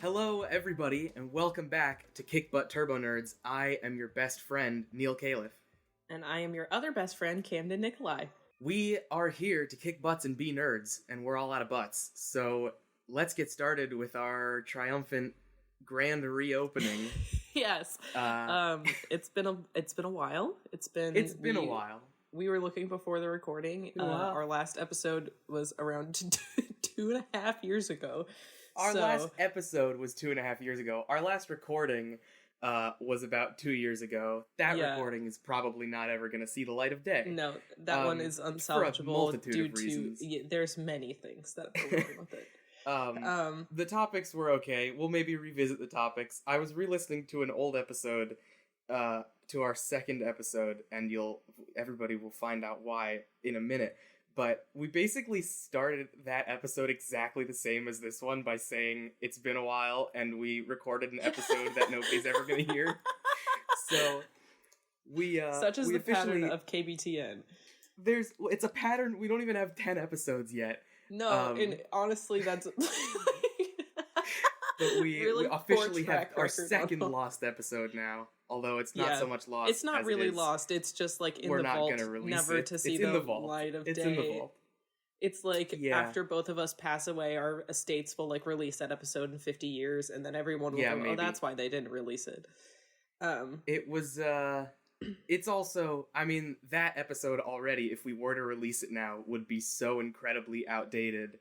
Hello, everybody, and welcome back to Kick Butt Turbo Nerds. I am your best friend, Neil Califf. And I am your other best friend, Camden Nikolai. We are here to kick butts and be nerds, and we're all out of butts. So let's get started with our triumphant grand reopening. Yes. It's been a while. It's been a while. We were looking before the recording. Our last episode was around 2.5 years ago. Our last episode was 2.5 years ago. Our last recording was about 2 years ago. That recording is probably not ever going to see the light of day. No, that one is unsalvageable for a multitude of reasons. There's many things that are wrong with it. The topics were okay. We'll maybe revisit the topics. I was re-listening to an old episode, to our second episode, and everybody will find out why in a minute. But we basically started that episode exactly the same as this one by saying it's been a while, and we recorded an episode that nobody's ever going to hear. So such is the pattern of KBTN. It's a pattern. We don't even have 10 episodes yet. No, and honestly, that's. But we officially have our second almost. lost episode now. Although it's not so much lost. It's not really lost. It's just like in We're the not vault, gonna release never it. to see It's in the the vault. light of It's day. in the vault. It's like after both of us pass away, our estates will like release that episode in 50 years, and then everyone will go, maybe. "Oh, that's why they didn't release it." It was. It's also. I mean, that episode already, if we were to release it now, would be so incredibly outdated.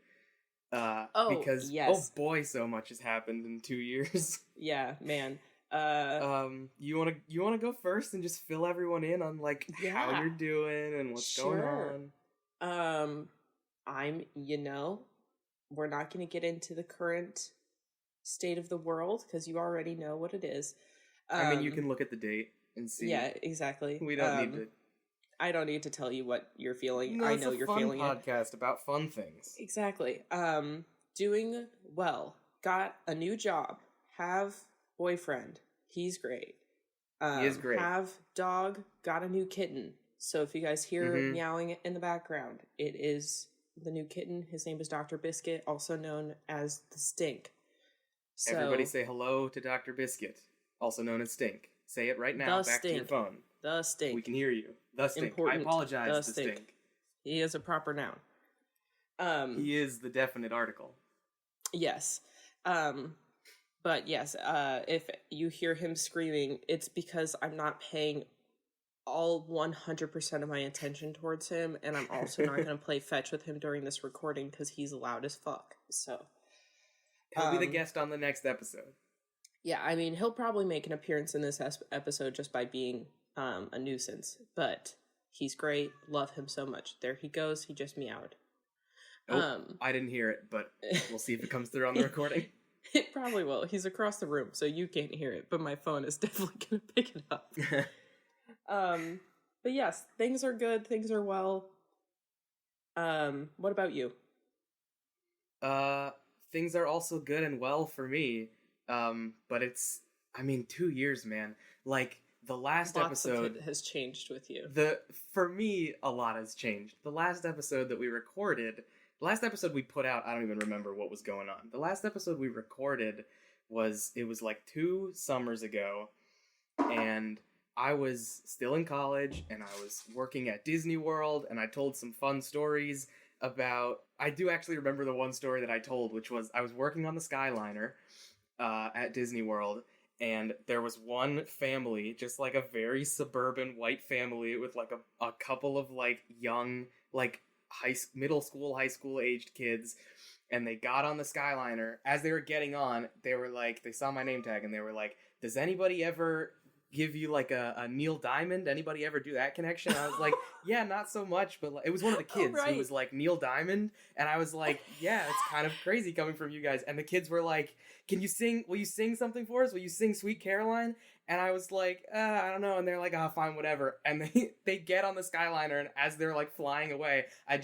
Because oh boy, so much has happened in 2 years. Yeah, man. You wanna go first and just fill everyone in on like how you're doing and what's going on? We're not going to get into the current state of the world because you already know what it is. I mean, you can look at the date and see. Yeah, exactly. We don't need to. I don't need to tell you what you're feeling. No, I know you're feeling it. It's a fun podcast about fun things. Exactly. Doing well. Got a new job. Have boyfriend. He's great. He is great. Have dog. Got a new kitten. So if you guys hear meowing in the background, it is the new kitten. His name is Dr. Biscuit, also known as the Stink. So, everybody say hello to Dr. Biscuit, also known as Stink. Say it right now, back to your phone. The Stink. We can hear you. The Stink. Important. I apologize, the Stink. He is a proper noun. He is the definite article. Yes. But yes, if you hear him screaming, it's because I'm not paying all 100% of my attention towards him, and I'm also not going to play fetch with him during this recording because he's loud as fuck. So he'll be the guest on the next episode. Yeah, I mean, he'll probably make an appearance in this episode just by being a nuisance, but he's great. Love him so much. There he goes. He just meowed. I didn't hear it, but we'll see if it comes through on the recording. It probably will. He's across the room, so you can't hear it, but my phone is definitely going to pick it up. But yes, things are good. Things are well. What about you? Things are also good and well for me. But it's, 2 years, man. Like, the last episode has changed with you. For me, a lot has changed. The last episode that we recorded, the last episode we put out, I don't even remember what was going on. The last episode we recorded was like 2 summers ago, and I was still in college, and I was working at Disney World, and I told some fun stories about, I do actually remember the one story that I told, which was I was working on the Skyliner at Disney World, and there was one family, just like a very suburban white family with like a couple of like young, like middle school, high school aged kids, and they got on the Skyliner. As they were getting on, they were like, they saw my name tag and they were like, does anybody ever give you like a Neil Diamond? Anybody ever do that connection? I was like, yeah, not so much, but like, it was one of the kids who was like, Neil Diamond, and I was like, yeah, it's kind of crazy coming from you guys. And the kids were like, will you sing something for us? Will you sing Sweet Caroline? And I was like, I don't know. And they're like, oh, fine, whatever. And they get on the Skyliner, and as they're like flying away, I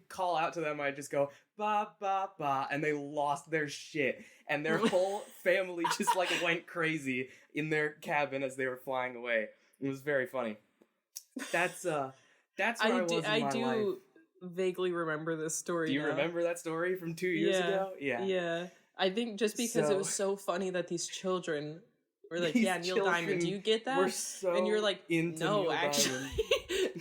call out to them. I just go, ba, ba, ba. And they lost their shit. And their whole family just like went crazy in their cabin as they were flying away. It was very funny. That's where I was in my life. I do vaguely remember this story. Do you remember that story from 2 years ago? Yeah. I think just because it was so funny that these children were like, yeah, Neil Diamond, do you get that? We're so and you're like, into no, Neil actually.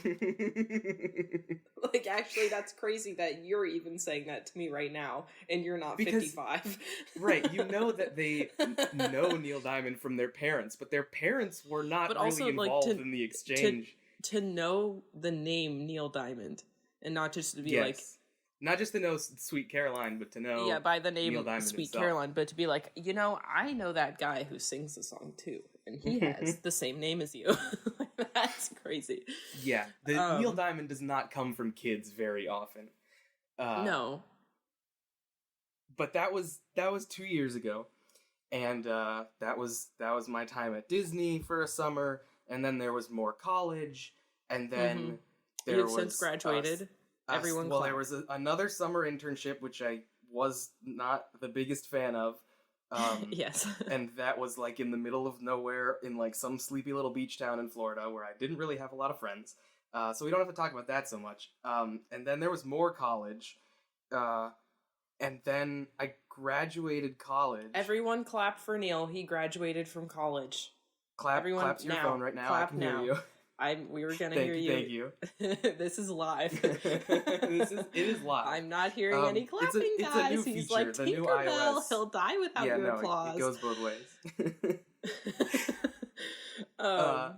Diamond. Like, actually, that's crazy that you're even saying that to me right now, and you're not 55. Right, you know that they know Neil Diamond from their parents, but their parents were not really involved in the exchange. To know the name Neil Diamond, and not just to be like... Not just to know Sweet Caroline, but to know by the name Neil Diamond Sweet himself. Caroline, but to be like, you know, I know that guy who sings the song too, and he has the same name as you. That's crazy. Yeah, Neil Diamond does not come from kids very often. No. But that was 2 years ago, and that was my time at Disney for a summer, and then there was more college, and then there was... since graduated. Everyone there was another summer internship, which I was not the biggest fan of. Yes. And that was like in the middle of nowhere in like some sleepy little beach town in Florida where I didn't really have a lot of friends. So we don't have to talk about that so much. And then there was more college. And then I graduated college. Everyone clap for Neil. He graduated from college. Clap to your phone right now. I can hear you. We were gonna hear you. Thank you. This is live. It is live. I'm not hearing any clapping, it's guys. a new He's feature, like the new Tinkerbell. iOS. He'll die without your applause. It goes both ways. I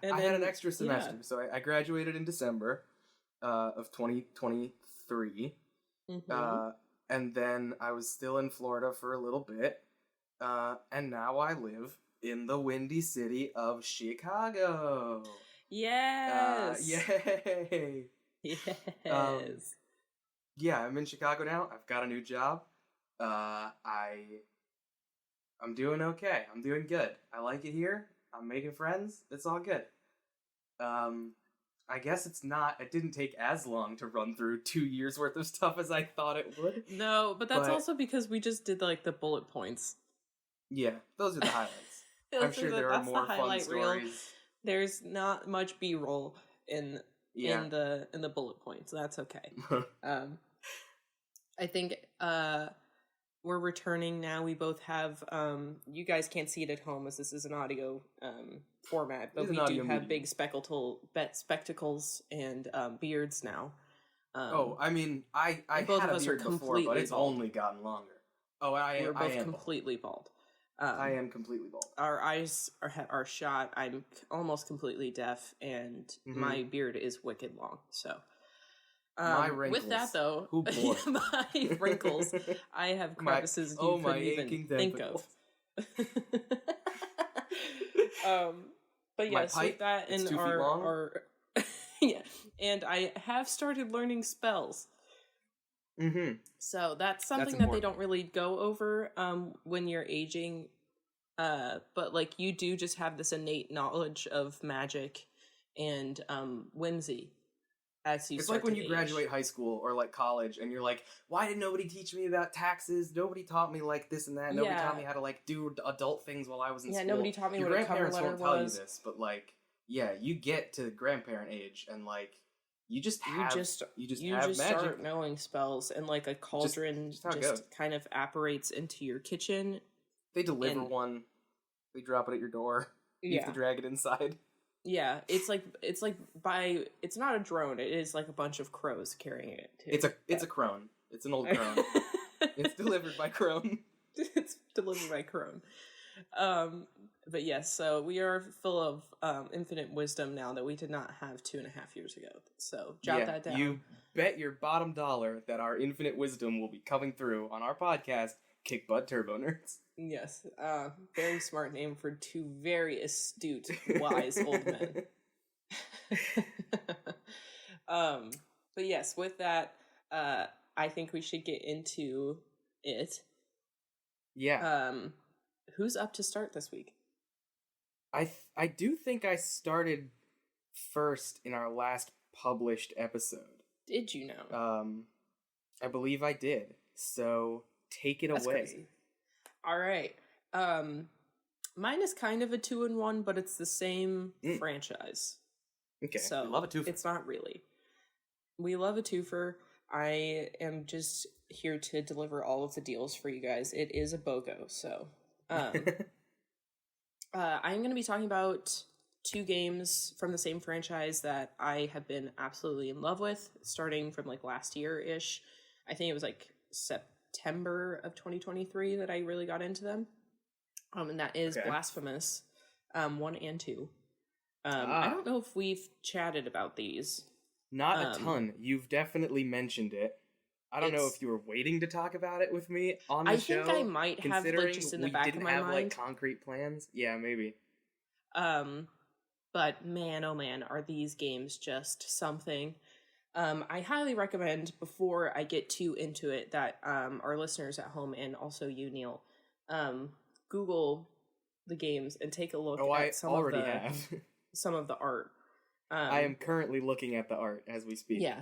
had an extra semester, so I graduated in December of 2023, and then I was still in Florida for a little bit, and now I live in the windy city of Chicago. Yes. Yay. Yes. I'm in Chicago now. I've got a new job. I'm doing okay. I'm doing good. I like it here. I'm making friends. It's all good. I guess it didn't take as long to run through 2 years worth of stuff as I thought it would. No, but that's also because we just did like the bullet points. Yeah, those are the highlights. I'm sure there are more fun stories. Reel. There's not much B-roll in the bullet points. That's okay. I think we're returning now. We both have you guys can't see it at home as this is an audio format, but we do have big spectacles and beards now. I mean, I had a beard before, but it's only gotten longer. We're both completely bald. I am completely bald. Our eyes are shot. I'm almost completely deaf, and my beard is wicked long. So, my wrinkles. With that though, my wrinkles, I have crevices you couldn't even think of. But yes, with that and our and I have started learning spells. So that's something that they don't really go over when you're aging, but like you do just have this innate knowledge of magic and whimsy as you. It's like when you graduate high school or like college, and you're like, "Why did nobody teach me about taxes? Nobody taught me like this and that. Nobody taught me how to like do adult things while I was in school." Nobody taught me Your what a cover letter was. grandparents won't tell you this, but like, you get to grandparent age, and like. You just have magic. Start knowing spells, and like a cauldron just kind of apparates into your kitchen. They deliver one. They drop it at your door. You have to drag it inside. Yeah, it's not a drone. It is like a bunch of crows carrying it. It's a crone. It's an old crone. It's delivered by crone. It's delivered by crone. But yes, so we are full of infinite wisdom now that we did not have 2.5 years ago. So jot that down. You bet your bottom dollar that our infinite wisdom will be coming through on our podcast, Kick Butt Turbo Nerds. Yes, very smart name for two very astute, wise old men. But yes, with that, I think we should get into it. Yeah. Who's up to start this week? I do think I started first in our last published episode. Did you know? I believe I did. So take it away. Crazy. All right. Mine is kind of a 2-in-1, but it's the same franchise. Okay. So I love a twofer. It's not really. We love a twofer. I am just here to deliver all of the deals for you guys. It is a BOGO, so I'm going to be talking about 2 games from the same franchise that I have been absolutely in love with, starting from like last year-ish. I think it was like September of 2023 that I really got into them. And that is Blasphemous 1 and 2. I don't know if we've chatted about these. Not a ton. You've definitely mentioned it. I don't know if you were waiting to talk about it with me on the show. I think I might have, like, just in the back of my mind. We didn't have, like, concrete plans. Yeah, maybe. But man, oh man, are these games just something. I highly recommend, before I get too into it, that our listeners at home, and also you, Neil, Google the games and take a look at some of the art. I am currently looking at the art as we speak. Yeah.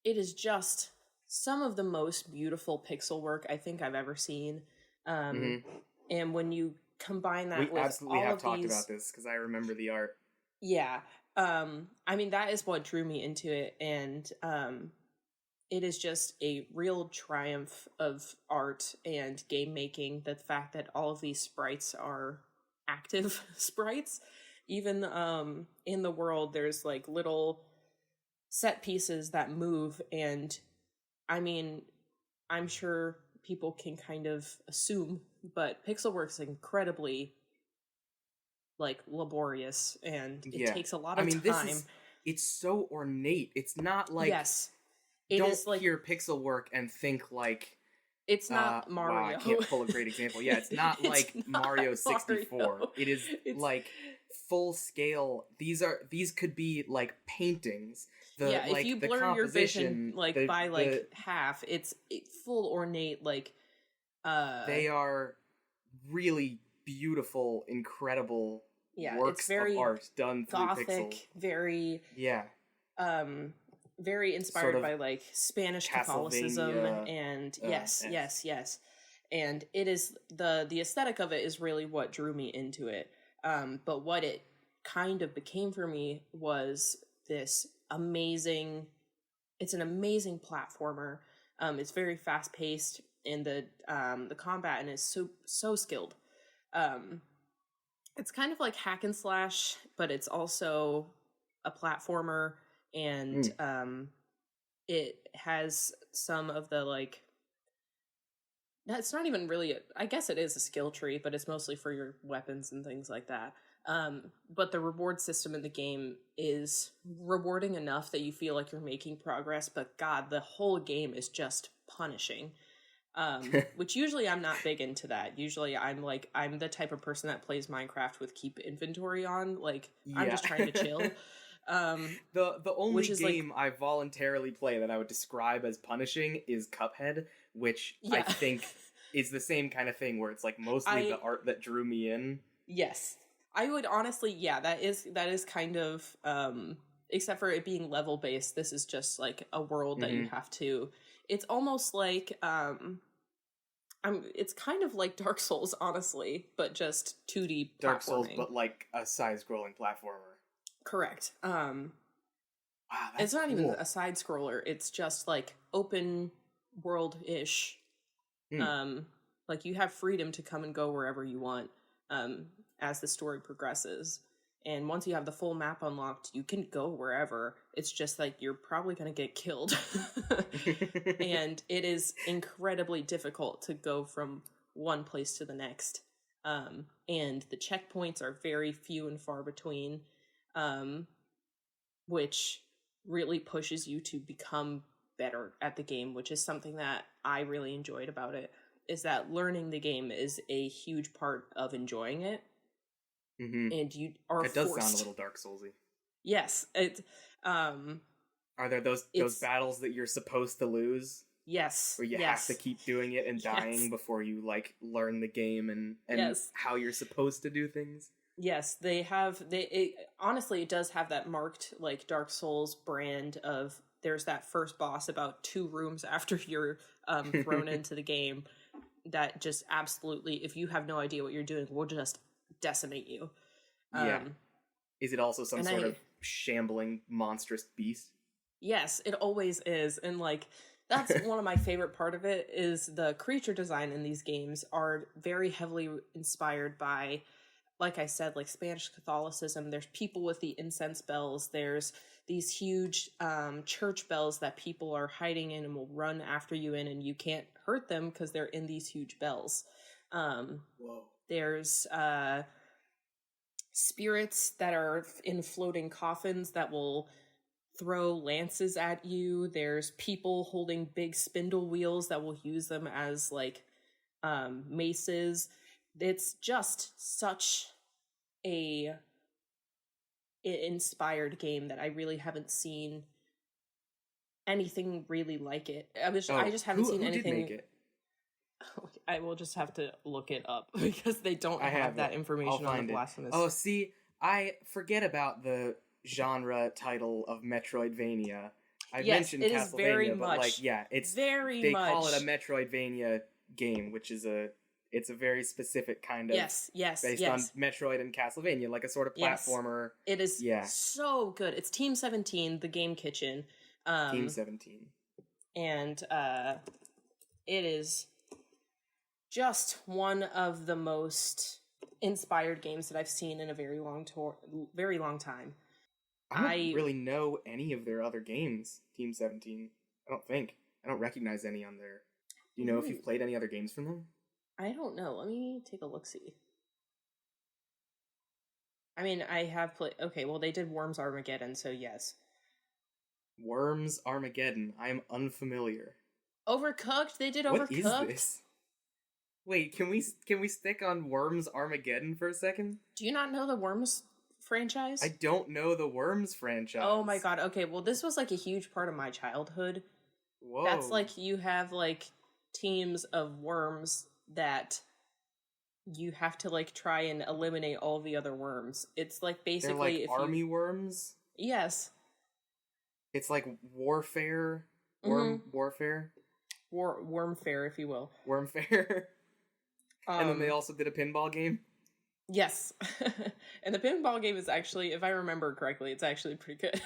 It is just some of the most beautiful pixel work I think I've ever seen. And when you combine that with all of these... We absolutely have talked about this, because I remember the art. Yeah. I mean, that is what drew me into it, and it is just a real triumph of art and game making. The fact that all of these sprites are active sprites. Even in the world, there's like little set pieces that move, and I mean, I'm sure people can kind of assume, but Pixelworks is incredibly like laborious, and it takes a lot of time. It's so ornate. It's not like hear pixel work and think like it's not Mario. Wow, I can't pull a great example. Yeah, it's not like Mario 64. Mario. It's like full scale. These could be like paintings. If you blur your vision by half, it's full ornate. Like they are really beautiful, incredible works of art done through Gothic, pixels. Very very inspired sort of by like Spanish Catholicism, and yes. And it is the aesthetic of it is really what drew me into it. But what it kind of became for me was this amazing. It's an amazing platformer. It's very fast paced, and the combat is so skilled. It's kind of like hack and slash, but it's also a platformer. And it has some of the like, it's not even really I guess it is a skill tree, but it's mostly for your weapons and things like that. But the reward system in the game is rewarding enough that you feel like you're making progress, but God, the whole game is just punishing. Which usually I'm not big into that. Usually I'm the type of person that plays Minecraft with keep inventory on. Like, I'm just trying to chill. The only game I voluntarily play that I would describe as punishing is Cuphead, which I think is the same kind of thing where it's like mostly the art that drew me in. Yes. I would honestly, that is kind of, except for it being level based, this is just like a world that you have to, it's almost like, it's kind of like Dark Souls, honestly, but just 2D platforming. Dark Souls, but like a side-scrolling platformer. Correct. Wow, that's it's not cool. Even a side scroller. It's just like open world ish. Like you have freedom to come and go wherever you want. As the story progresses, and once you have the full map unlocked, you can go wherever. It's just like you're probably going to get killed, and it is incredibly difficult to go from one place to the next. And the checkpoints are very few and far between. Which really pushes you to become better at the game, which is something that I really enjoyed about it, is that learning the game is a huge part of enjoying it. And you are It does sound a little Dark Soulsy. Yes. Are there those battles that you're supposed to lose? Yes. Where you have to keep doing it and dying before you like learn the game and how you're supposed to do things? Yes, honestly, it does have that marked, like, Dark Souls brand of, there's that first boss about 2 rooms after you're thrown into the game that just absolutely, if you have no idea what you're doing, will just decimate you. Is it also some sort of shambling, monstrous beast? Yes, it always is. And, like, That's one of my favorite part of it is the creature design in these games are very heavily inspired by, like I said, like Spanish Catholicism. There's people with the incense bells. There's these huge church bells that people are hiding in and will run after you in, and you can't hurt them because they're in these huge bells. Whoa. There's spirits that are in floating coffins that will throw lances at you. There's people holding big spindle wheels that will use them as like maces. It's just such a inspired game that I really haven't seen anything really like it. I just haven't seen anything. Did make it? I will just have to look it up because they don't have that information on the Blasphemous. Oh, see, I forget about the genre title of Metroidvania. I mentioned it Castlevania, is very but much, like, yeah, it's they call it a Metroidvania game, which is it's a very specific kind of based on Metroid and Castlevania, like a sort of platformer. It is so good. It's Team 17, the game kitchen. Team 17. And it is just one of the most inspired games that I've seen in a very long time. I don't really know any of their other games, Team 17. I don't think. I don't recognize any on there. Do you know if you've played any other games from them? I don't know. Let me take a look-see. I mean, I have played... Okay, well, they did Worms Armageddon, so yes. Worms Armageddon. I am unfamiliar. Overcooked? They did Overcooked? What is this? Wait, can we stick on Worms Armageddon for a second? Do you not know the Worms franchise? I don't know the Worms franchise. Oh my god, okay, well this was like a huge part of my childhood. Whoa. That's like, you have like teams of worms that you have to like try and eliminate all the other worms. It's like basically... They're like army worms? Yes. It's like warfare? Warfare? Wormfare, if you will. Wormfare. And then they also did a pinball game? Yes. And the pinball game is actually, if I remember correctly, it's actually pretty good.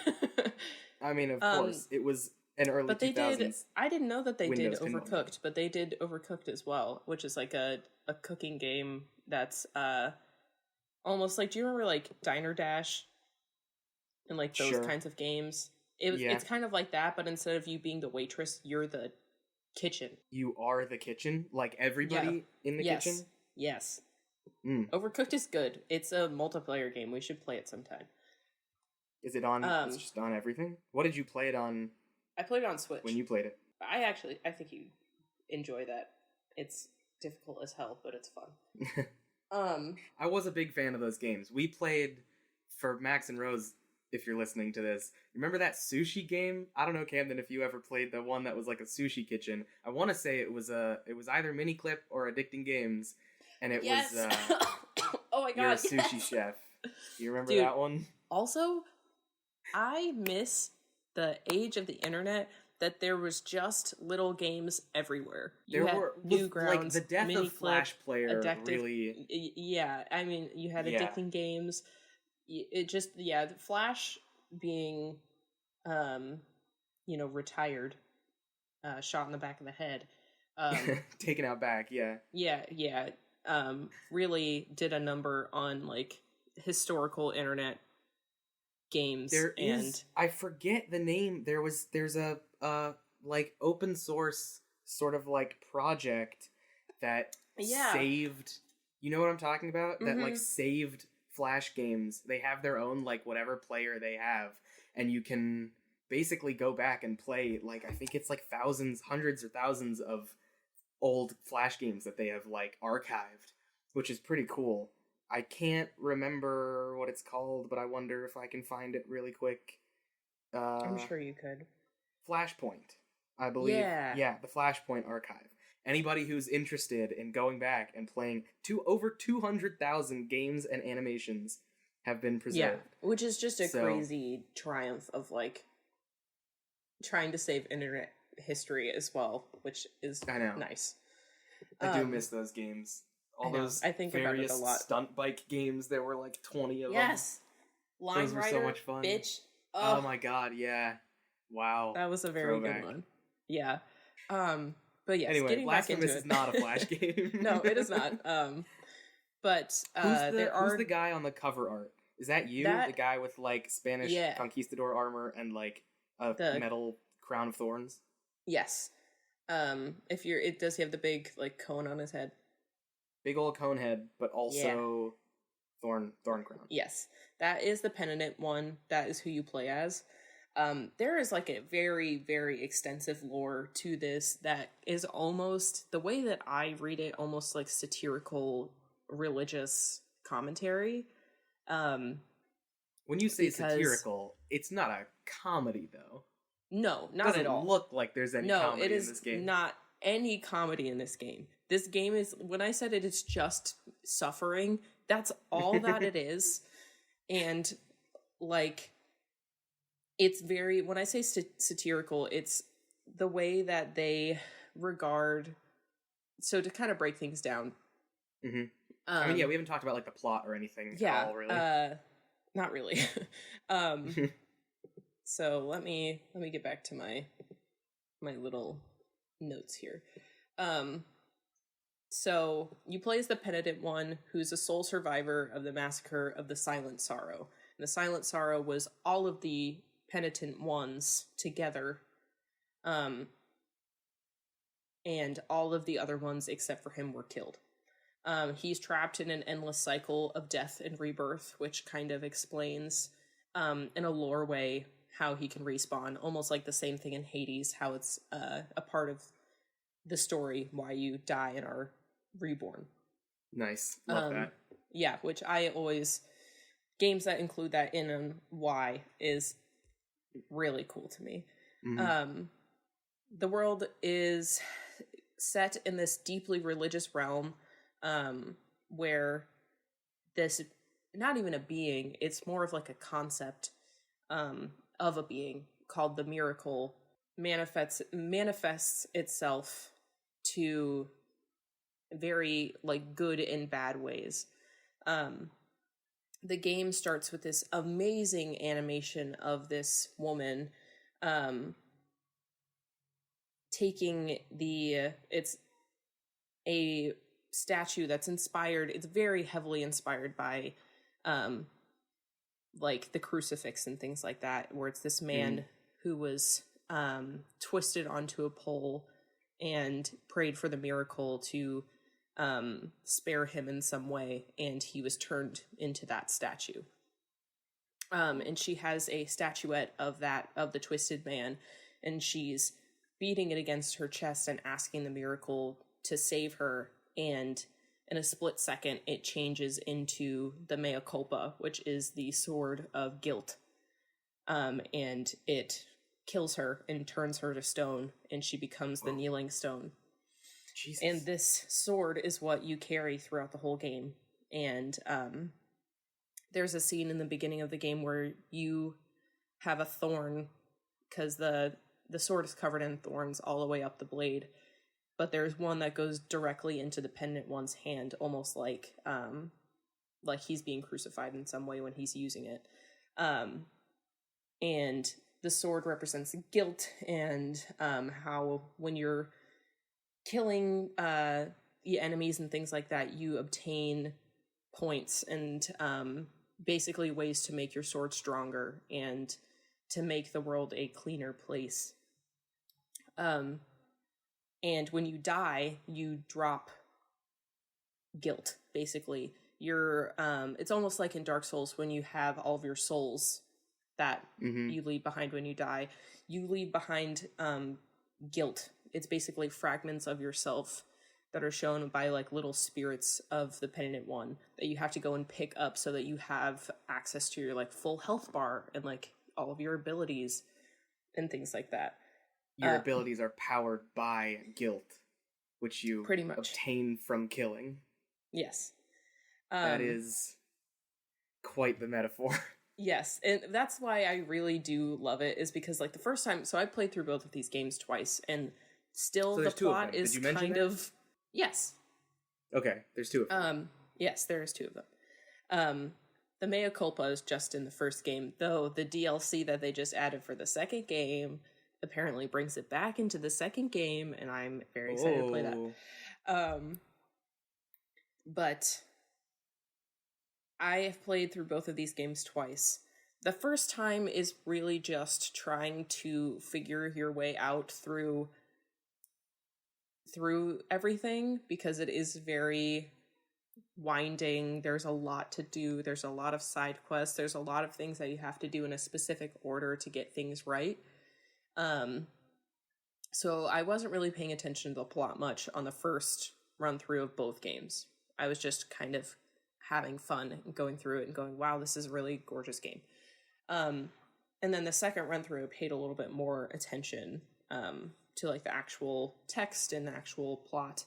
I mean, of course. It was an early 2000s. I didn't know that they Windows did Overcooked, but they did Overcooked as well, which is like a cooking game that's almost like, do you remember like Diner Dash and like those kinds of games? It's kind of like that, but instead of you being the waitress, you're the kitchen. You are the kitchen? Like everybody in the kitchen? Yes. Overcooked is good. It's a multiplayer game. We should play it sometime. Is it on? It's just on everything? What did you play it on? I played it on Switch. When you played it? I think you enjoy that. It's difficult as hell, but it's fun. I was a big fan of those games. We played, for Max and Rose, if you're listening to this, remember that sushi game? I don't know, Camden, if you ever played the one that was like a sushi kitchen. I want to say it was either Miniclip or Addicting Games, and it was oh my god, you're a sushi chef. Do you remember that one? Also, I miss the age of the internet that there was just little games everywhere. There were Newgrounds, like the death of Flash Player. Really, yeah. I mean, you had Addicting Games. It just the Flash being, retired, shot in the back of the head, taken out back. Really did a number on like historical internet games. I forget the name. There's a like open source sort of like project that saved. You know what I'm talking about? That like saved Flash games. They have their own like whatever player they have, and you can basically go back and play like I think it's like hundreds or thousands of old Flash games that they have like archived, which is pretty cool. I can't remember what it's called, but I wonder if I can find it really quick. I'm sure you could. Flashpoint, I believe. Yeah, the Flashpoint archive. Anybody who's interested in going back and playing over 200,000 games and animations have been preserved. Yeah, which is just a crazy triumph of like trying to save internet history as well, which is nice. I do miss those games. All those I think about it a lot. Stunt bike games. There were like 20 of them. Yes, those were so much fun. Bitch. Oh my god, yeah. Wow. That was a very good one. Yeah. But yes, Anyway, getting back into Blasphemous it. is not a Flash game. No, it is not. But Who's the guy on the cover art? Is that you? that The guy with like Spanish yeah conquistador armor and like a the metal crown of thorns? yes. If you're, it does have the big like cone on his head. Big old cone head, but also thorn crown. Yes, that is the penitent one. That is who you play as. There is like a very, very extensive lore to this that is almost, the way that I read it, almost like satirical religious commentary. When you say satirical, it's not a comedy though. No, not at all. Doesn't look like there's any comedy in this game. No, it is not any comedy in this game. This game is, when I said it's just suffering, that's all that it is. And like, it's very, when I say satirical, it's the way that they regard, so to kind of break things down. Mm-hmm. I mean, yeah, we haven't talked about like the plot or anything at all, really. Not really. So let me get back to my little notes here. So you play as the penitent one, who's a sole survivor of the massacre of the Silent Sorrow. And the Silent Sorrow was all of the penitent ones together, and all of the other ones except for him were killed. He's trapped in an endless cycle of death and rebirth, which kind of explains, in a lore way, how he can respawn. Almost like the same thing in Hades, how it's a part of the story, why you die and are reborn. Nice. Love that. Yeah, which I always, games that include that in why is really cool to me. Mm-hmm. The world is set in this deeply religious realm, where this, not even a being, it's more of like a concept of a being called the miracle manifests itself to very like good and bad ways. The game starts with this amazing animation of this woman taking it's a statue that's inspired, it's very heavily inspired by like the crucifix and things like that, where it's this man who was twisted onto a pole and prayed for the miracle to spare him in some way, and he was turned into that statue. And she has a statuette of the twisted man, and she's beating it against her chest and asking the miracle to save her, and in a split second it changes into the mea culpa, which is the sword of guilt, and it kills her and turns her to stone, and she becomes the kneeling stone. Jesus. And this sword is what you carry throughout the whole game. And there's a scene in the beginning of the game where you have a thorn, because the sword is covered in thorns all the way up the blade, but there's one that goes directly into the penitent one's hand, almost like he's being crucified in some way when he's using it. And the sword represents guilt, and how when you're killing enemies and things like that, you obtain points and basically ways to make your sword stronger and to make the world a cleaner place. And when you die, you drop guilt, basically. It's almost like in Dark Souls when you have all of your souls that you leave behind when you die. You leave behind guilt. It's basically fragments of yourself that are shown by like little spirits of the penitent one that you have to go and pick up so that you have access to your like full health bar and like all of your abilities and things like that. Your abilities are powered by guilt, which you pretty much obtain from killing. Yes. That is quite the metaphor. Yes, and that's why I really do love it, is because like the first time, so I played through both of these games twice, and still the plot is kind of... Yes. Okay, there's two of them. Yes, there's two of them. The mea culpa is just in the first game, though the DLC that they just added for the second game apparently brings it back into the second game, and I'm very excited to play that. But I have played through both of these games twice. The first time is really just trying to figure your way out through everything, because it is very winding. There's a lot to do. There's a lot of side quests. There's a lot of things that you have to do in a specific order to get things right. So I wasn't really paying attention to the plot much on the first run through of both games. I was just kind of having fun and going through it and going, wow, this is a really gorgeous game. And then the second run through, I paid a little bit more attention to like the actual text and the actual plot.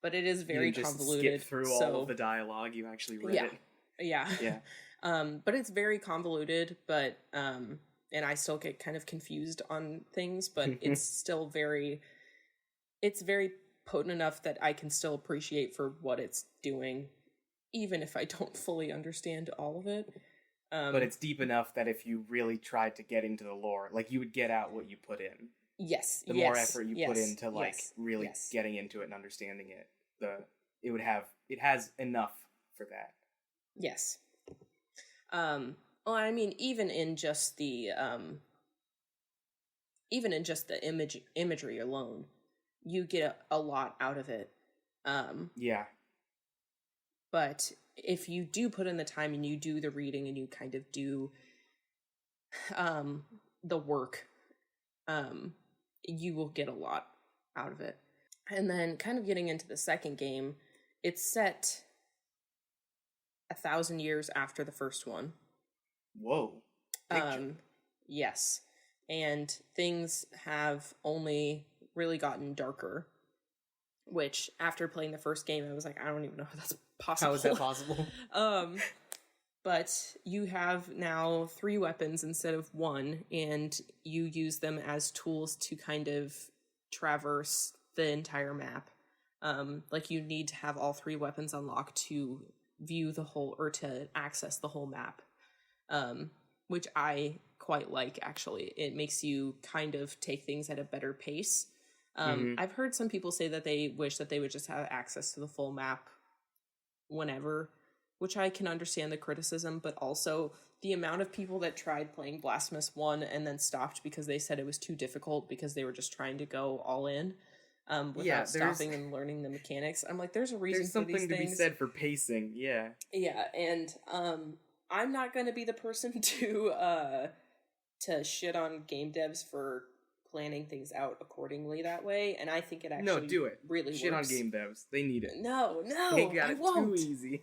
But it is very convoluted. Skip through all of the dialogue. You actually read it. Yeah. But it's very convoluted, but and I still get kind of confused on things, but it's still very potent enough that I can still appreciate for what it's doing, even if I don't fully understand all of it. But it's deep enough that if you really tried to get into the lore, like, you would get out what you put in. Yes. The more effort you put into like really getting into it and understanding it, it has enough for that. Yes. Well, I mean, even in just the imagery alone, you get a lot out of it. Yeah. But if you do put in the time and you do the reading and you kind of do the work, you will get a lot out of it. And then kind of getting into the second game, it's set 1,000 years after the first one. Whoa. Yes. And things have only really gotten darker, which after playing the first game, I was like, I don't even know how that's possible. How is that possible? But you have now 3 weapons instead of 1, and you use them as tools to kind of traverse the entire map. Like, you need to have all 3 weapons unlocked to view the whole, or to access the whole map. Which I quite like, actually. It makes you kind of take things at a better pace. I've heard some people say that they wish that they would just have access to the full map whenever, which I can understand the criticism, but also the amount of people that tried playing Blasphemous 1 and then stopped because they said it was too difficult because they were just trying to go all in without stopping and learning the mechanics. I'm like, there's a reason for these things. There's something to be said for pacing, yeah. Yeah, and I'm not going to be the person to shit on game devs for planning things out accordingly that way, and I think it actually do it. Really shit works. On game devs. They need it. No, they got I it won't. too easy.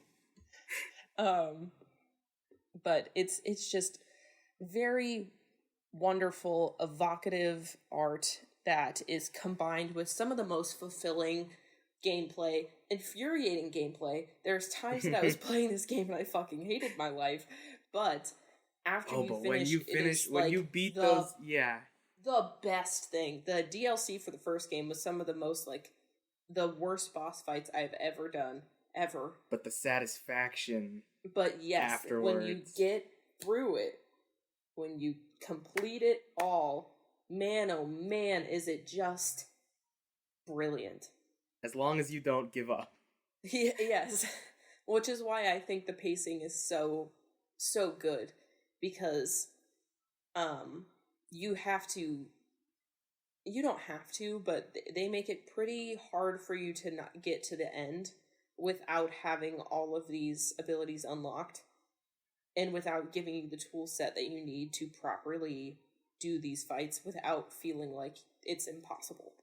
But it's just very wonderful, evocative art that is combined with some of the most fulfilling gameplay, infuriating gameplay. There's times that I was playing this game and I fucking hated my life, but after when you beat those, yeah. The best thing. The DLC for the first game was some of the most, like, the worst boss fights I've ever done. Ever. But the satisfaction. But yes, afterwards. When you get through it, when you complete it all, man, oh man, is it just brilliant. As long as you don't give up. Yes. Which is why I think the pacing is so good. Because, you don't have to, but they make it pretty hard for you to not get to the end without having all of these abilities unlocked and without giving you the tool set that you need to properly do these fights without feeling like it's impossible.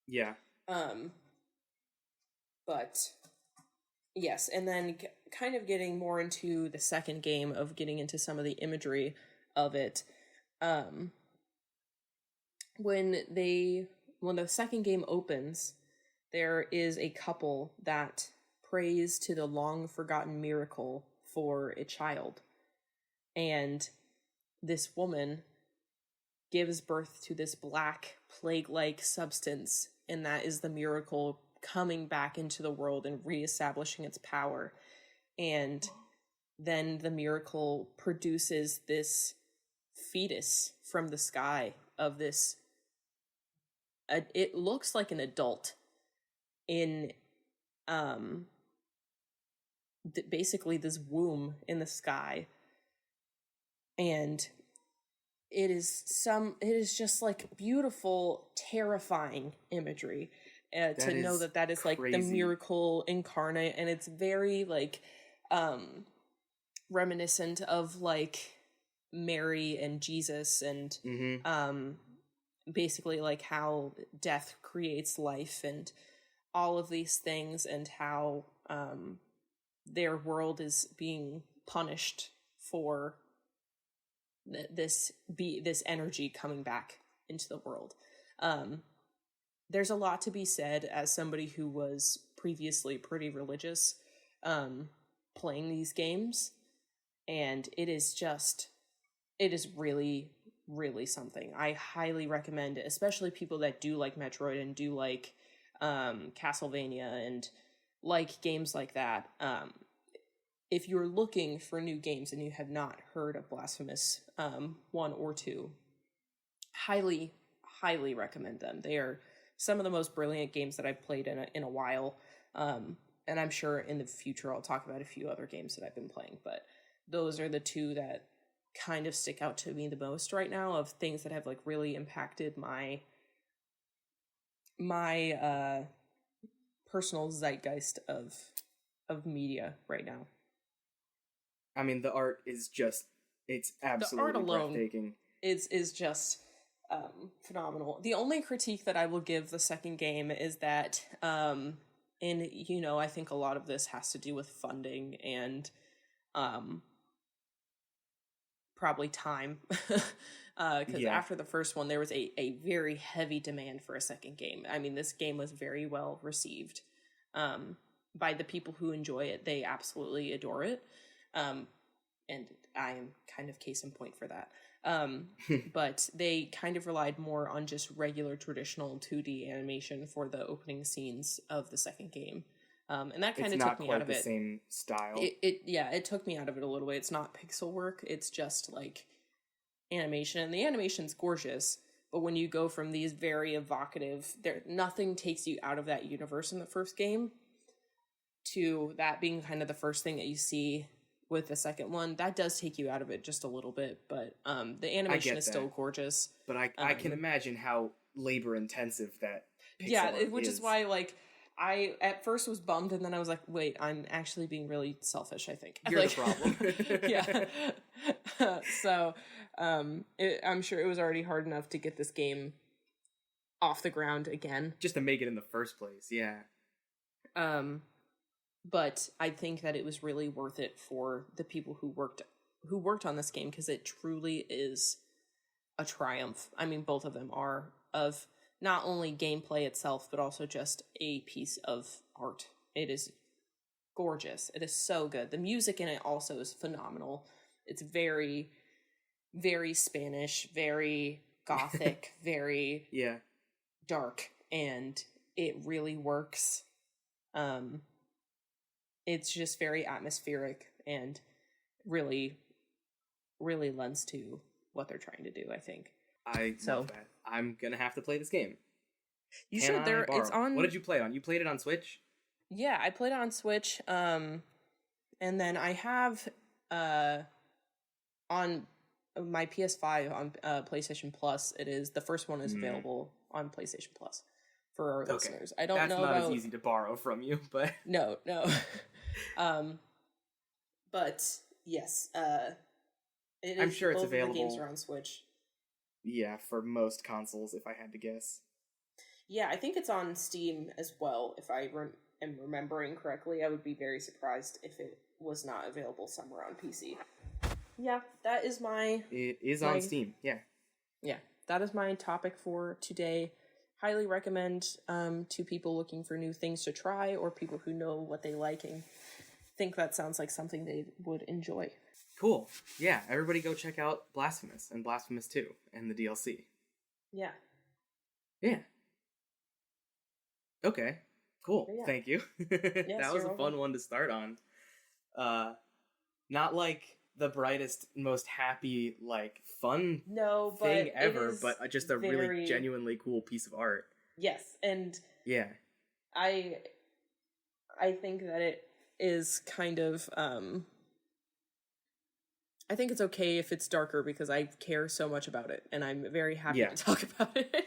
Yeah. But yes, and then kind of getting more into the second game of getting into some of the imagery of it. When the second game opens, there is a couple that prays to the long-forgotten miracle for a child. And this woman gives birth to this black, plague-like substance, and that is the miracle coming back into the world and reestablishing its power. And then the miracle produces this fetus from the sky of this. It looks like an adult in basically this womb in the sky, and it is just like beautiful, terrifying imagery to know that is like the miracle incarnate, and it's very like reminiscent of like Mary and Jesus, and basically like how death creates life and all of these things, and how their world is being punished for this energy coming back into the world. There's a lot to be said as somebody who was previously pretty religious, playing these games, and it is really, really something. I highly recommend it, especially people that do like Metroid and do like Castlevania and like games like that. If you're looking for new games and you have not heard of Blasphemous 1 or 2, highly, highly recommend them. They are some of the most brilliant games that I've played in a while. And I'm sure in the future I'll talk about a few other games that I've been playing, but those are the two that kind of stick out to me the most right now, of things that have like really impacted my personal zeitgeist of media right now. I mean, the art is just, it's absolutely breathtaking. Is just phenomenal. The only critique that I will give the second game is that, and I think a lot of this has to do with funding and probably time. Because after the first one, there was a very heavy demand for a second game. I mean, this game was very well received by the people who enjoy it. They absolutely adore it. And I am kind of case in point for that. But they kind of relied more on just regular traditional 2D animation for the opening scenes of the second game. And that kind of took me out of it. It's not quite the same style. It took me out of it a little bit. It's not pixel work. It's just like animation. And the animation's gorgeous. But when you go from these very evocative, nothing takes you out of that universe in the first game to that being kind of the first thing that you see with the second one. That does take you out of it just a little bit, but the animation is still gorgeous. But I can imagine how labor intensive that which is why like I at first was bummed, and then I was like, wait, I'm actually being really selfish, I think. You're the problem. Yeah. So I'm sure it was already hard enough to get this game off the ground again. Just to make it in the first place, yeah. But I think that it was really worth it for the people who worked on this game, because it truly is a triumph. I mean, both of them are, of not only gameplay itself, but also just a piece of art. It is gorgeous. It is so good. The music in it also is phenomenal. It's very, very Spanish, very gothic, very dark, and it really works. It's just very atmospheric and really, really lends to what they're trying to do, I think. I love that. I'm gonna have to play this game. You should. It's on. What did you play on? You played it on Switch? Yeah, I played it on Switch. And then I have on my PS5 on PlayStation Plus. It is the first one is available on PlayStation Plus for our listeners. I don't know. That's not as easy to borrow from you, but no. But yes, I'm sure it's available. The games are on Switch. Yeah, for most consoles, if I had to guess. Yeah, I think it's on Steam as well. If I am remembering correctly, I would be very surprised if it was not available somewhere on PC. Yeah, that is my... It is on Steam, yeah. Yeah, that is my topic for today. Highly recommend to people looking for new things to try, or people who know what they like and think that sounds like something they would enjoy. Cool. Yeah, everybody go check out Blasphemous and Blasphemous 2 and the DLC. Yeah. Yeah. Okay. Cool. Yeah. Thank you. That was a fun one to start on. Not like the brightest, most happy, like, fun No, but thing it ever, is but just a really very genuinely cool piece of art. yes, and Yeah. I think that it is kind of I think it's okay if it's darker because I care so much about it and I'm very happy Yeah. to talk about it.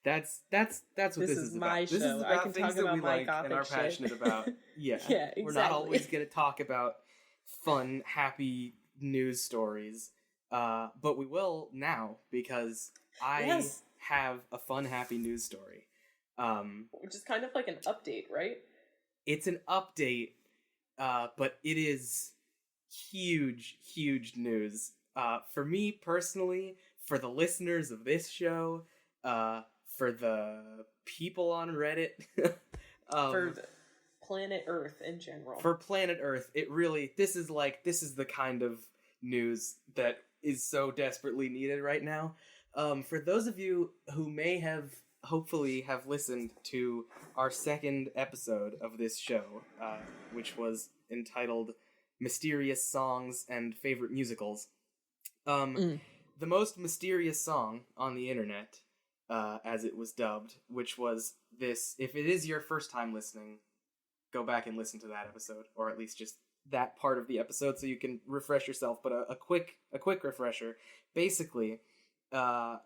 That's what this is my about. This is show. I about can things talk that about we my like gothic and are shit. passionate about. Yeah. Yeah, exactly. We're not always going to talk about fun, happy news stories. But we will now because I have a fun, happy news story. Which is kind of like an update, right? It's an update, but it is huge, huge news. For me personally, for the listeners of this show, for the people on Reddit, for planet Earth in general. For planet Earth, this is the kind of news that is so desperately needed right now. For those of you who may hopefully have listened to our second episode of this show, which was entitled Mysterious Songs and Favorite Musicals. The most mysterious song on the internet, as it was dubbed, which was this. If it is your first time listening, go back and listen to that episode, or at least just that part of the episode so you can refresh yourself. But a quick refresher. Basically,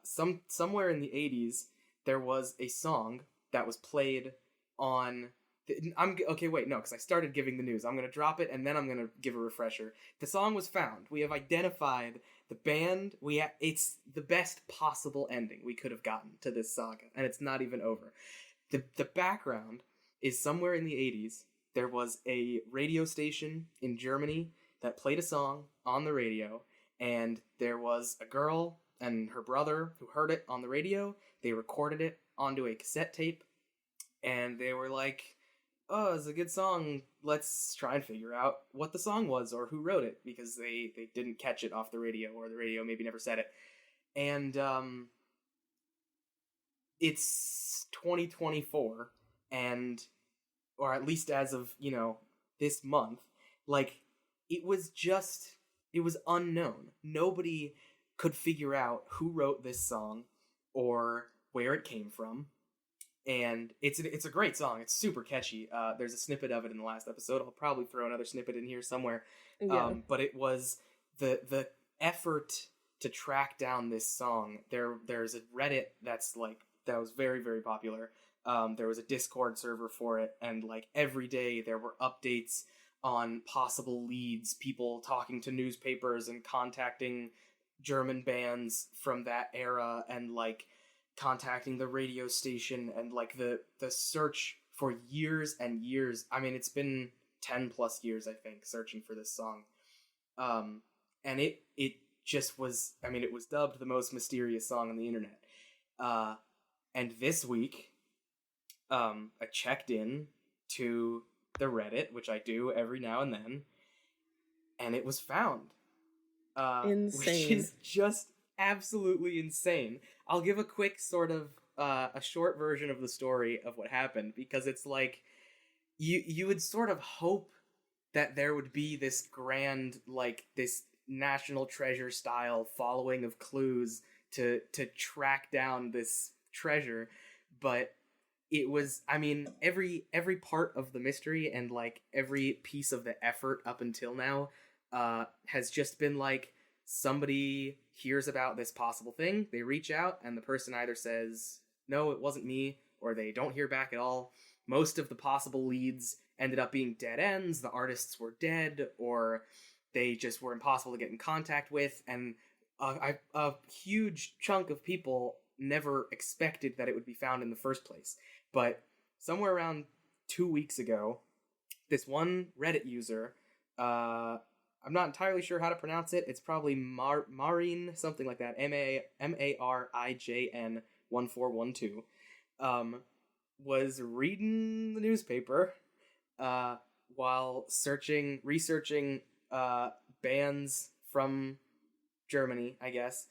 somewhere in the 80s, there was a song that was played on... because I started giving the news. I'm going to drop it, and then I'm going to give a refresher. The song was found. We have identified the band. It's the best possible ending we could have gotten to this saga, and it's not even over. The background is somewhere in the 80s. There was a radio station in Germany that played a song on the radio, and there was a girl and her brother who heard it on the radio. They recorded it onto a cassette tape, and they were like, oh, it's a good song. Let's try and figure out what the song was or who wrote it, because they didn't catch it off the radio, or the radio maybe never said it. And it's 2024, and or at least as of, this month, like, it was unknown. Nobody could figure out who wrote this song or where it came from. And it's a great song. It's super catchy. There's a snippet of it in the last episode. I'll probably throw another snippet in here somewhere. Yeah. But it was the effort to track down this song. There's a Reddit that was very, very popular. There was a Discord server for it, and every day there were updates on possible leads, people talking to newspapers and contacting German bands from that era, and contacting the radio station, and the search for years and years. I mean, it's been 10 plus years, I think, searching for this song. And it just was, it was dubbed the most mysterious song on the internet. And this week, I checked in to the Reddit, which I do every now and then, and it was found. Insane. Which is just absolutely insane. I'll give a quick sort of a short version of the story of what happened, because it's you would sort of hope that there would be this grand, this national treasure style following of clues to track down this treasure, but it was, every part of the mystery and every piece of the effort up until now has just been somebody hears about this possible thing, they reach out, and the person either says, no, it wasn't me, or they don't hear back at all. Most of the possible leads ended up being dead ends. The artists were dead, or they just were impossible to get in contact with, and a huge chunk of people never expected that it would be found in the first place. But somewhere around 2 weeks ago, this one Reddit user, I'm not entirely sure how to pronounce it. It's probably Marin, something like that. MARIJN 1412. Was reading the newspaper while researching bands from Germany, I guess.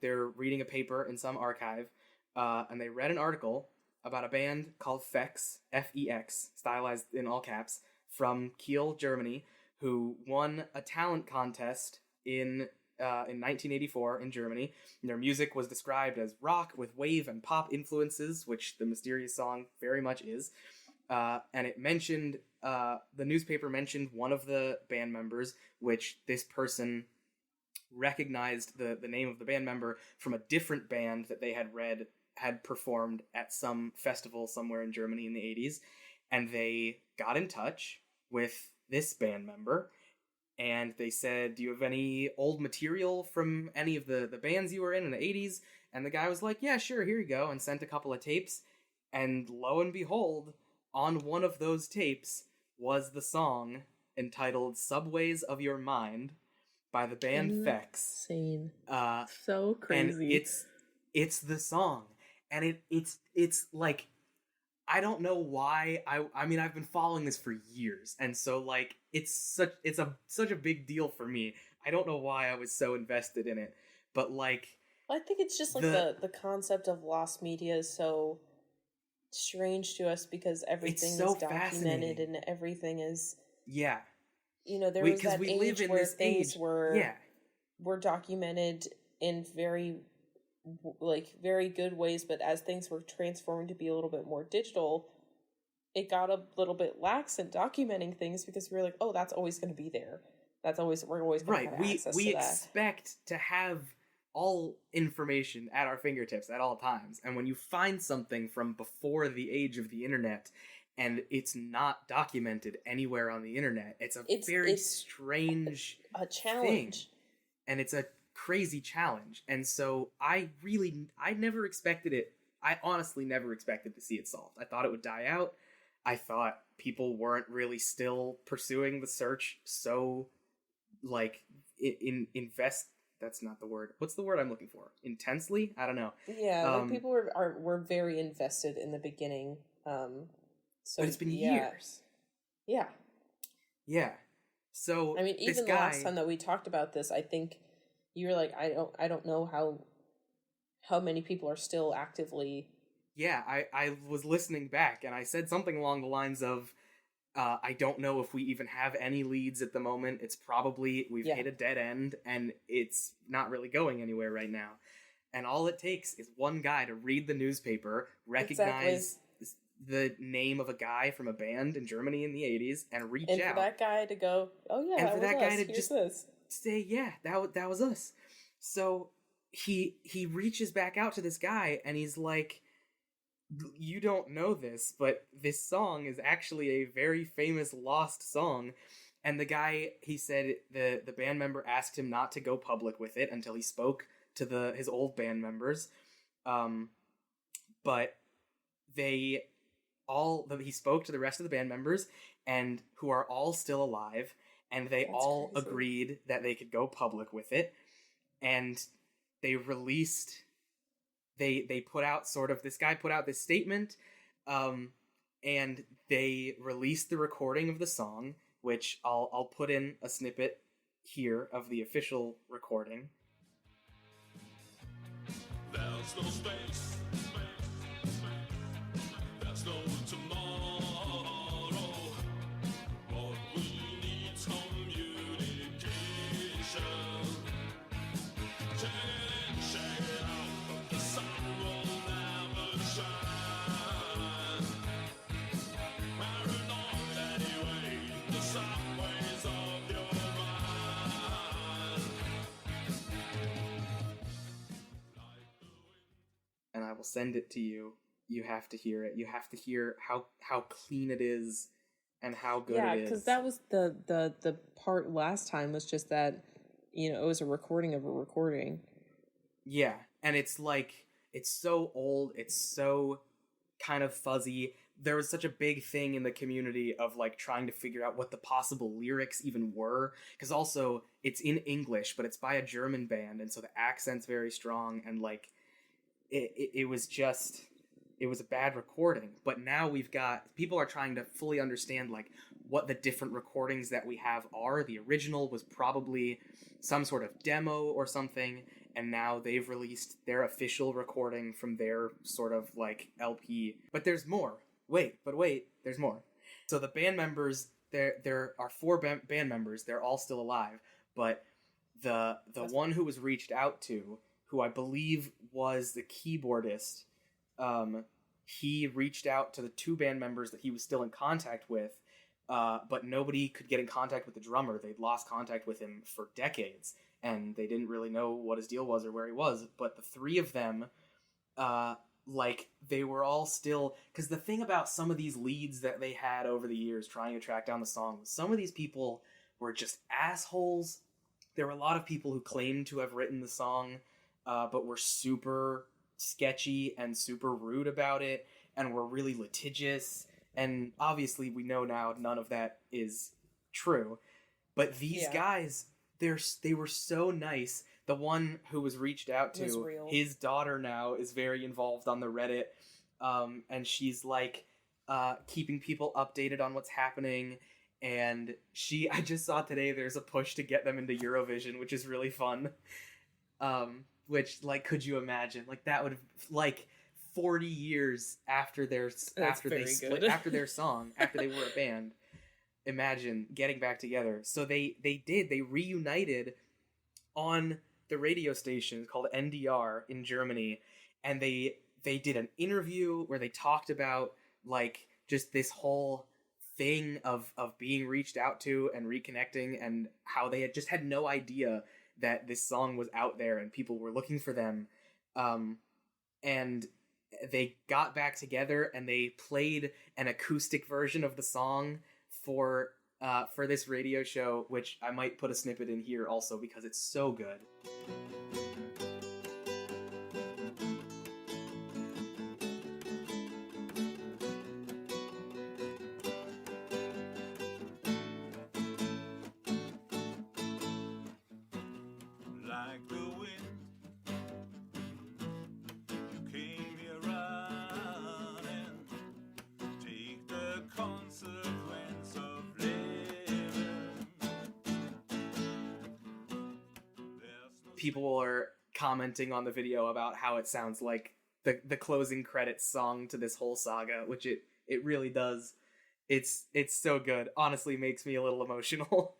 They're reading a paper in some archive, and they read an article about a band called Fex, F-E-X, stylized in all caps, from Kiel, Germany, who won a talent contest in 1984 in Germany. And their music was described as rock with wave and pop influences, which the mysterious song very much is. And it mentioned, the newspaper mentioned one of the band members, which this person recognized the name of the band member from a different band that they had read had performed at some festival somewhere in Germany in the 80s. And they got in touch with this band member, and they said, do you have any old material from any of the bands you were in the 80s? And the guy was like, yeah, sure, here you go, and sent a couple of tapes. And lo and behold, on one of those tapes was the song entitled Subways of Your Mind by the band Fex. Insane. So crazy. And it's the song. And it's like, I don't know why. I mean, I've been following this for years, and so like it's such a big deal for me. I don't know why I was so invested in it, but like I think it's just like the concept of lost media is so strange to us because everything is documented and everything is there was that age where things were documented in very good ways, but as things were transforming to be a little bit more digital, it got a little bit lax in documenting things because we were like, oh, that's always going to be there. We're always going to have access to that. We expect to have all information at our fingertips at all times. And when you find something from before the age of the internet and it's not documented anywhere on the internet, it's very strange challenge. Thing. And it's a crazy challenge. And so I never expected it. I honestly never expected to see it solved. I thought it would die out. I thought people weren't really still pursuing the search so like invest. That's not the word. What's the word I'm looking for? Intensely? I don't know. Yeah, people were very invested in the beginning. So but it's been years. Yeah. Yeah. So I mean, even the last time that we talked about this, I think you were like, I don't know how many people are still actively. Yeah, I was listening back and I said something along the lines of, I don't know if we even have any leads at the moment. It's probably, we've hit a dead end and it's not really going anywhere right now. And all it takes is one guy to read the newspaper, recognize the name of a guy from a band in Germany in the 80s and reach out. And for that guy to go, oh yeah, and for that guy to just say, yeah, that was us. So he reaches back out to this guy and he's like, you don't know this, but this song is actually a very famous lost song. And the guy, he said the band member asked him not to go public with it until he spoke to his old band members. But he spoke to the rest of the band members and who are all still alive, and they all agreed that they could go public with it. And they released, they put out sort of, this guy put out this statement, and they released the recording of the song, which I'll put in a snippet here of the official recording. There's no space, there's no tomorrow, what we need's communication. Check it out, the sun will never shine. Paranoid anyway, the subways of your mind. And I will send it to you. You have to hear it. You have to hear how clean it is and how good it is. Yeah, because that was the part last time was just that, it was a recording of a recording. Yeah, and it's like, it's so old, it's so kind of fuzzy. There was such a big thing in the community of like trying to figure out what the possible lyrics even were, because also it's in English, but it's by a German band, and so the accent's very strong, and like it was a bad recording. But now people are trying to fully understand like what the different recordings that we have are. The original was probably some sort of demo or something, and now they've released their official recording from their sort of like LP. But there's more. Wait, there's more. So the band members there are four band members. They're all still alive, but the one who was reached out to, who I believe was the keyboardist, he reached out to the two band members that he was still in contact with, but nobody could get in contact with the drummer. They'd lost contact with him for decades, and they didn't really know what his deal was or where he was. But the three of them, like, they were all still... Because the thing about some of these leads that they had over the years trying to track down the song, some of these people were just assholes. There were a lot of people who claimed to have written the song, but were super sketchy and super rude about it, and were really litigious. And obviously we know now none of that is true. But these guys, they were so nice. The one who was reached out to, his daughter now is very involved on the Reddit, and she's like keeping people updated on what's happening. And I just saw today there's a push to get them into Eurovision, which is really fun. Which, like, could you imagine? Like, that would, like, 40 years after their song, after they were a band. Imagine getting back together. So they reunited on the radio station called NDR in Germany, and they did an interview where they talked about, like, just this whole thing of being reached out to and reconnecting, and how they had no idea that this song was out there and people were looking for them. And they got back together and they played an acoustic version of the song for this radio show, which I might put a snippet in here also because it's so good. Like the wind, you came here running. Take the consequence of living. People are commenting on the video about how it sounds like the closing credits song to this whole saga, which it really does. It's so good. Honestly, makes me a little emotional.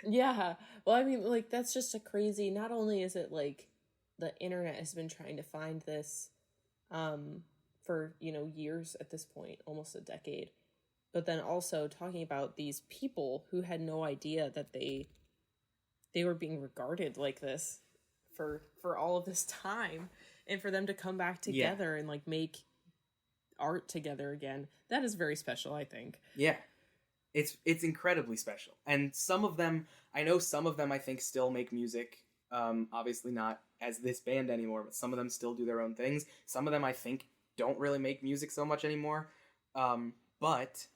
Yeah. Well, I mean, like, that's just a crazy... Not only is it, like, the internet has been trying to find this for, years at this point, almost a decade. But then also talking about these people who had no idea that they were being regarded like this for all of this time. And for them to come back together and, like, make art together again. That is very special, I think. Yeah. It's incredibly special. And some of them I think still make music. Obviously not as this band anymore, but some of them still do their own things. Some of them I think don't really make music so much anymore. But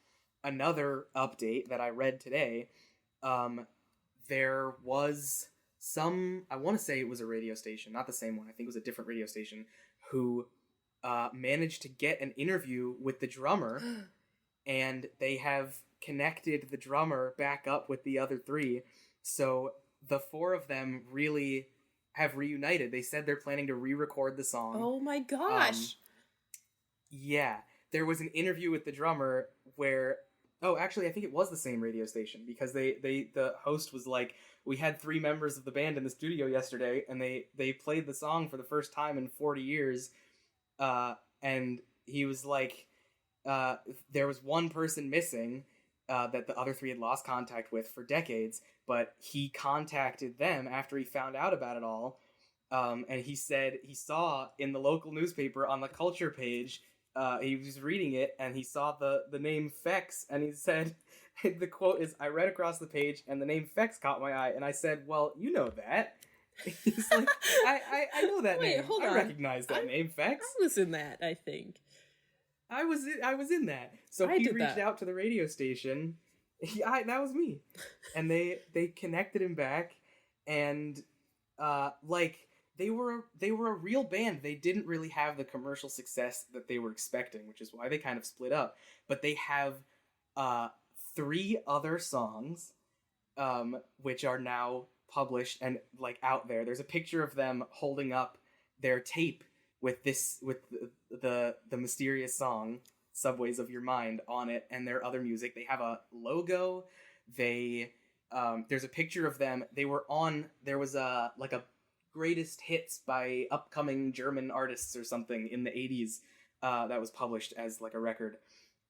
another update that I read today, there was I want to say it was a radio station, not the same one. I think it was a different radio station who managed to get an interview with the drummer, and they have connected the drummer back up with the other three. So the four of them really have reunited. They said they're planning to re-record the song. Oh my gosh. Yeah. There was an interview with the drummer where... Oh, actually, I think it was the same radio station, because the host was like, we had three members of the band in the studio yesterday, and they played the song for the first time in 40 years. And he was like, there was one person missing, that the other three had lost contact with for decades, but he contacted them after he found out about it all, and he said he saw in the local newspaper on the culture page, he was reading it, and he saw the name Fex, and he said, the quote is, "I read across the page, and the name Fex caught my eye, and I said, well, you know that." He's like, I know that name. Hold on. I recognize that name, Fex. I was in that, I think. I was in that. So he reached out to the radio station. That was me. And they connected him back, and they were a real band. They didn't really have the commercial success that they were expecting, which is why they kind of split up. But they have 3 other songs, which are now published and like out there. There's a picture of them holding up their tape with the mysterious song. Subways of Your Mind on it, and their other music. They have a logo. There's a picture of them. There was a greatest hits by upcoming German artists or something in the 80s that was published as like a record.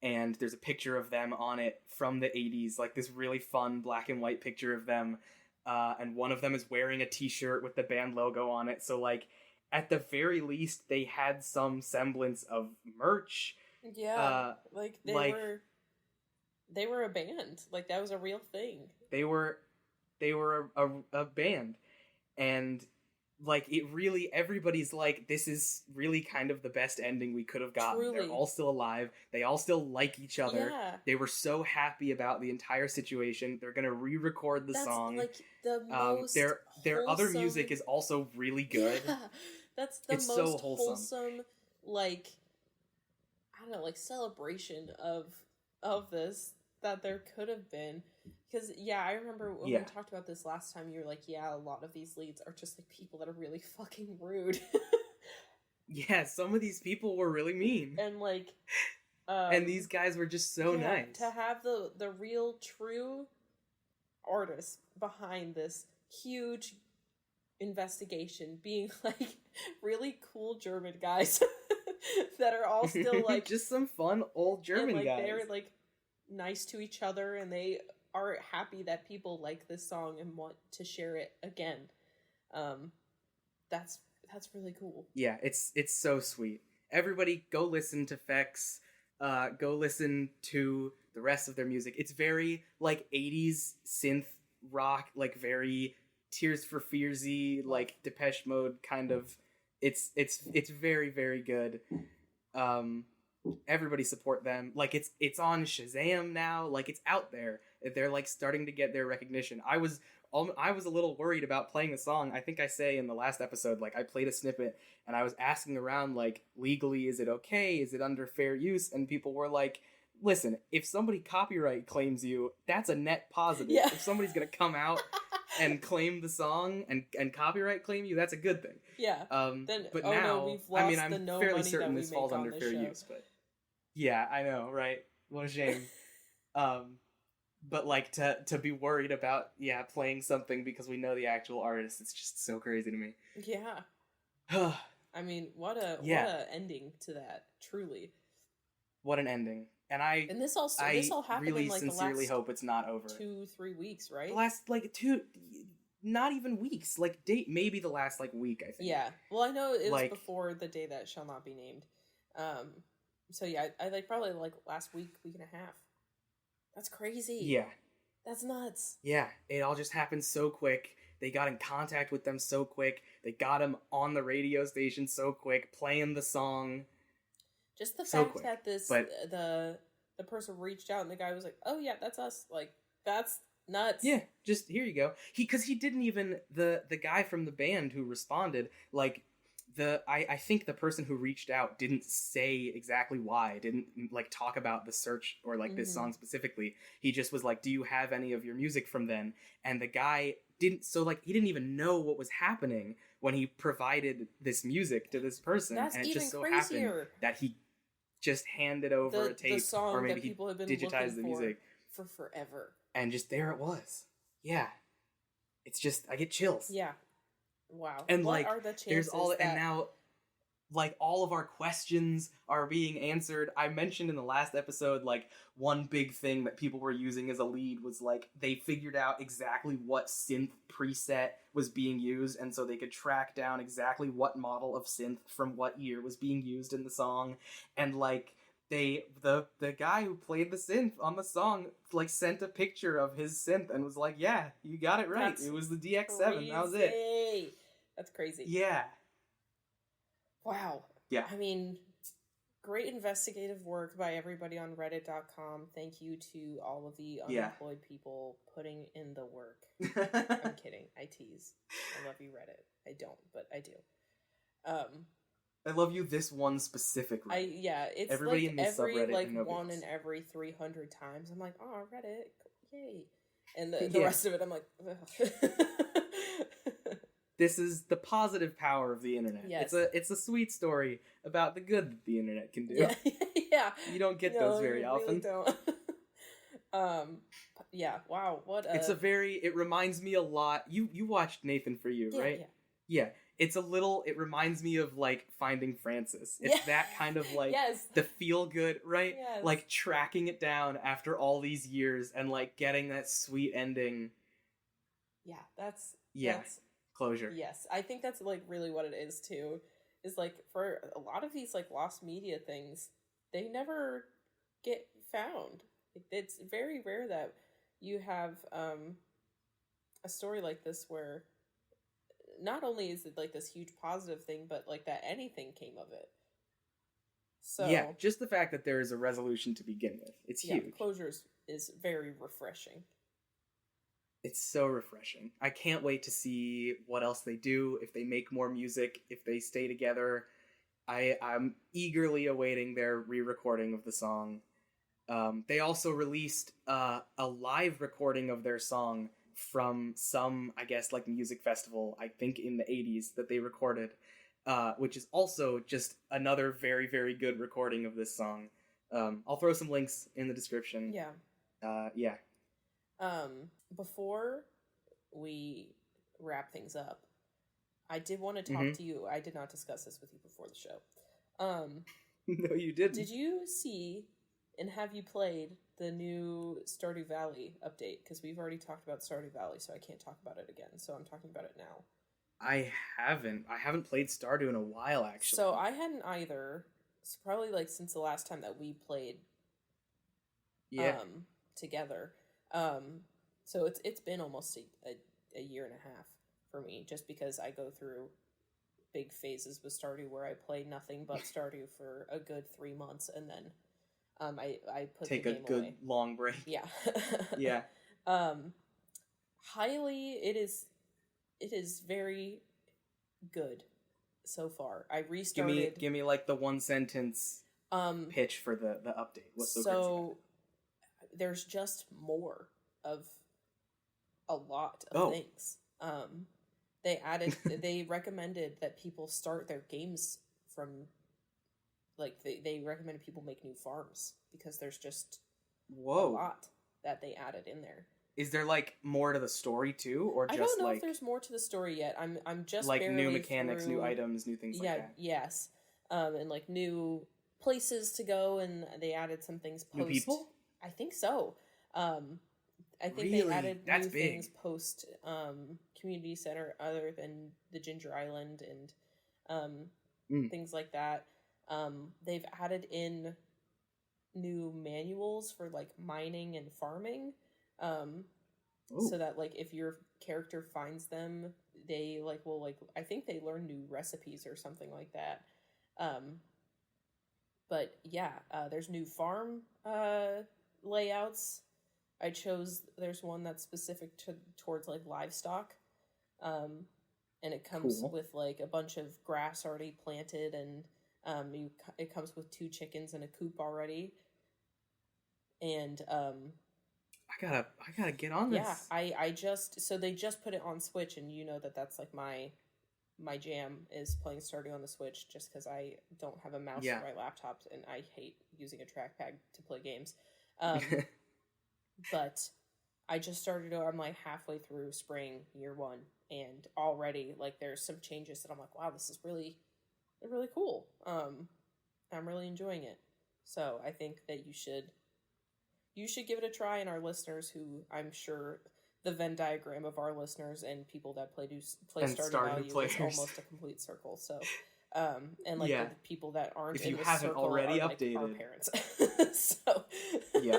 And there's a picture of them on it from the 80s, like this really fun black and white picture of them. And one of them is wearing a t-shirt with the band logo on it. So like at the very least they had some semblance of merch. Yeah, they were a band. Like, that was a real thing. They were a band, and like it really, everybody's like, this is really kind of the best ending we could have gotten. Truly. They're all still alive. They all still like each other. Yeah. They were so happy about the entire situation. They're gonna re-record the song. Like the most their other music is also really good. Yeah, that's the It's most so wholesome. like, I don't know, like celebration of this that there could have been. Because, yeah, I remember when we talked about this last time, you were like, yeah, a lot of these leads are just like people that are really fucking rude. Yeah, some of these people were really mean. And like and these guys were just so nice. To have the real true artists behind this huge investigation being like really cool German guys that are all still like just some fun old German guys. They're like nice to each other, and they are happy that people like this song and want to share it again. That's really cool. Yeah, it's so sweet. Everybody go listen to Fex. Go listen to the rest of their music. It's very like 80s synth rock, like very Tears for Fearsy, like Depeche Mode kind of. It's very, very good. Everybody support them. Like it's on Shazam now. Like it's out there. They're like starting to get their recognition. I was a little worried about playing the song. I think I say in the last episode, like I played a snippet and I was asking around, like, legally, is it okay? Is it under fair use? And people were like, listen, if somebody copyright claims you, that's a net positive. Yeah. If somebody's gonna come out and claim the song and copyright claim you, that's a good thing. Yeah. But now, now, we've lost I mean, I'm the no fairly money certain that this we falls make under on fair this show. use, but yeah, I know, right? What a shame. But like to be worried about playing something because we know the actual artist, it's just so crazy to me. Yeah. I mean, what a ending to that, truly. What an ending. And this all happened really in like sincerely the last hope it's not over. 2-3 weeks, right? The last like not even weeks, like maybe the last like week, I think. Yeah. Well, I know it was like, before the day that shall not be named. So yeah, I like probably like last week and a half. That's crazy. Yeah. That's nuts. Yeah, it all just happened so quick. They got in contact with them so quick. They got him on the radio station so quick, playing the song. Just the fact that the person reached out and the guy was like, "Oh yeah, that's us." Like, that's nuts. Yeah, just here you go. Because he didn't even the guy from the band who responded, like I think the person who reached out didn't say exactly why, didn't like talk about the search or like this song specifically. He just was like, "Do you have any of your music from then?" And the guy didn't, so like he didn't even know what was happening when he provided this music to this person. That's and it even just so crazier. happened that he just handed over a tape, or maybe he digitized the music for forever. And just there it was. Yeah. It's just, I get chills. Yeah. Wow. And what like, are the chances there's all, and now, like, all of our questions are being answered. I mentioned in the last episode, like, one big thing that people were using as a lead was, like, they figured out exactly what synth preset was being used, and so they could track down exactly what model of synth from what year was being used in the song, and, like, the guy who played the synth on the song, like, sent a picture of his synth and was like, yeah, you got it right. It was the DX7. Crazy. That was it. That's crazy. Yeah. Wow. Yeah. I mean, great investigative work by everybody on Reddit.com. Thank you to all of the unemployed people putting in the work. I'm kidding. I tease. I love you, Reddit. I don't, but I do. I love you this one specifically. It's everybody like in this every subreddit like knows. one in every 300 times. I'm like, oh, Reddit, yay! And the rest of it, I'm like, ugh. This is the positive power of the internet. Yes. It's a sweet story about the good that the internet can do. Yeah, You don't get No, those very you often. really don't. Yeah, wow, what a... It reminds me a lot. You watched Nathan For You, Yeah, right? yeah. Yeah. It reminds me of, like, Finding Francis. It's Yeah. that kind of, like, Yes. the feel good, right? Yes. Like, tracking it down after all these years and, like, getting that sweet ending. Yeah, that's Closure. yes. I think that's, like, really what it is, too. Is, like, for a lot of these, like, lost media things, they never get found. It's very rare that you have a story like this where not only is it, like, this huge positive thing, but, like, that anything came of it. So Yeah, just the fact that there is a resolution to begin with. It's huge. Closures is very refreshing. It's so refreshing. I can't wait to see what else they do, if they make more music, if they stay together. I'm eagerly awaiting their re-recording of the song. They also released a live recording of their song from some, I guess, like, music festival, I think in the 80s, that they recorded, which is also just another very, very good recording of this song. I'll throw some links in the description. Yeah. Yeah. Before we wrap things up, I did want to talk to you. I did not discuss this with you before the show. No, you didn't. Did you see and have you played the new Stardew Valley update? Because we've already talked about Stardew Valley, so I can't talk about it again. So I'm talking about it now. I haven't played Stardew in a while, actually. So I hadn't either. It's probably, like, since the last time that we played together. So it's been almost a year and a half for me, just because I go through big phases with Stardew where I play nothing but Stardew for a good 3 months, and then I put take the a game good away. long break. Yeah. Yeah. Highly, it is very good so far. I restarted. Give me like the one sentence pitch for the update. What's so crazy about it? There's just more of a lot of things. They recommended that people start their games from, like, they recommended people make new farms because there's just a lot that they added in there. Is there, like, more to the story too, or just, I don't know, like, if there's more to the story yet. I'm just like, barely new mechanics, through... new items, new things like that? Yes. And, like, new places to go, and they added some things post... New people? I think so. I think Really? they added That's new big. things post community center, other than the Ginger Island and things like that. They've added in new manuals for, like, mining and farming, so that, like, if your character finds them, they, like, will, like, I think they learn new recipes or something like that. But yeah, there's new farm layouts. There's one that's specific towards, like, livestock, and it comes with, like, a bunch of grass already planted, and it comes with 2 chickens in a coop already, and I gotta get on this. Yeah, they just put it on Switch, and you know that's, like, my jam is playing Stardew on the Switch, just because I don't have a mouse for my laptop, and I hate using a trackpad to play games. But I just started, I'm, like, halfway through spring year 1, and already, like, there's some changes that I'm like, wow, this is really cool. I'm really enjoying it. So I think that you should give it a try, and our listeners, who I'm sure the Venn diagram of our listeners and people that play Stardew Valley is almost a complete circle. So, and, like, the people that aren't in this circle already are, like, updated. our parents. So, yeah.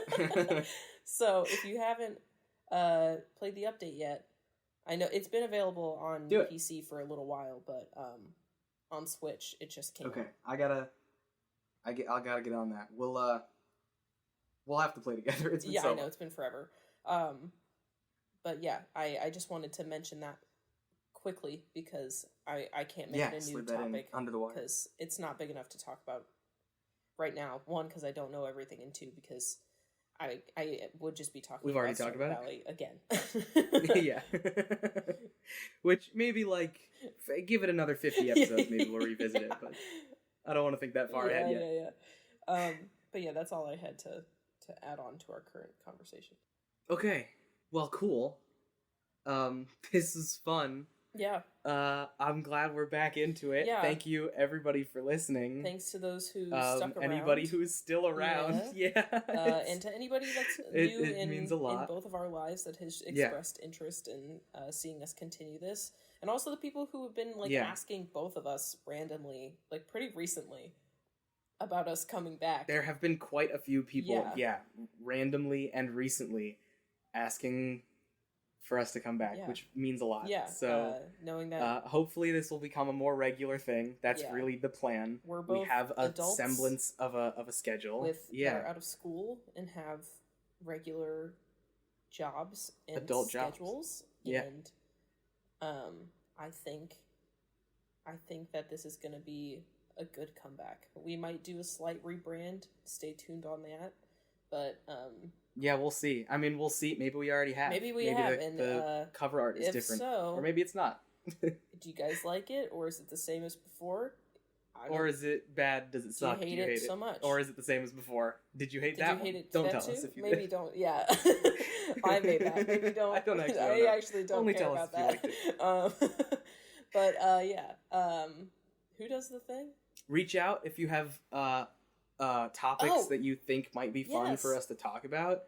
So if you haven't played the update yet, I know it's been available on PC for a little while, but on Switch it just came out. I gotta get on that. We'll have to play together. It's been I know, it's been forever. But yeah, I just wanted to mention that quickly, because I can't make it a new topic under the wire, because it's not big enough to talk about right now. 1, because I don't know everything, and 2, because I would just be talking. We've already talked about Valley it again. Yeah. Which maybe, like, give it another 50 episodes, maybe we'll revisit it. But I don't want to think that far ahead yet. Yeah. But yeah, that's all I had to add on to our current conversation. Okay. Well, cool. This is fun. Yeah. I'm glad we're back into it. Yeah. Thank you, everybody, for listening. Thanks to those who stuck around. Anybody who's still around. Yeah. And to anybody that's new it means a lot. in both of our lives that has expressed interest in seeing us continue this. And also the people who have been asking both of us randomly, pretty recently, about us coming back. There have been quite a few people, randomly and recently asking for us to come back, which means a lot. Yeah. So knowing that, hopefully this will become a more regular thing. That's really the plan. We have a semblance of a schedule. Are out of school and have regular jobs and adult schedules. Yeah. And I think that this is going to be a good comeback. We might do a slight rebrand. Stay tuned on that. But yeah, we'll see. I mean, we'll see. Maybe we already have. Maybe we have. The cover art is different. So, or maybe it's not. Do you guys like it? Or is it the same as before? Or is it bad? Does it suck? Do you hate it so much? Or is it the same as before? Did you hate that? Did you hate it Don't that tell too? us if you Maybe did. don't. Yeah. I made that. Maybe don't. I don't actually. I actually don't Only care tell about us that. if you liked it. But who does the thing? Reach out if you have topics that you think might be fun for us to talk about.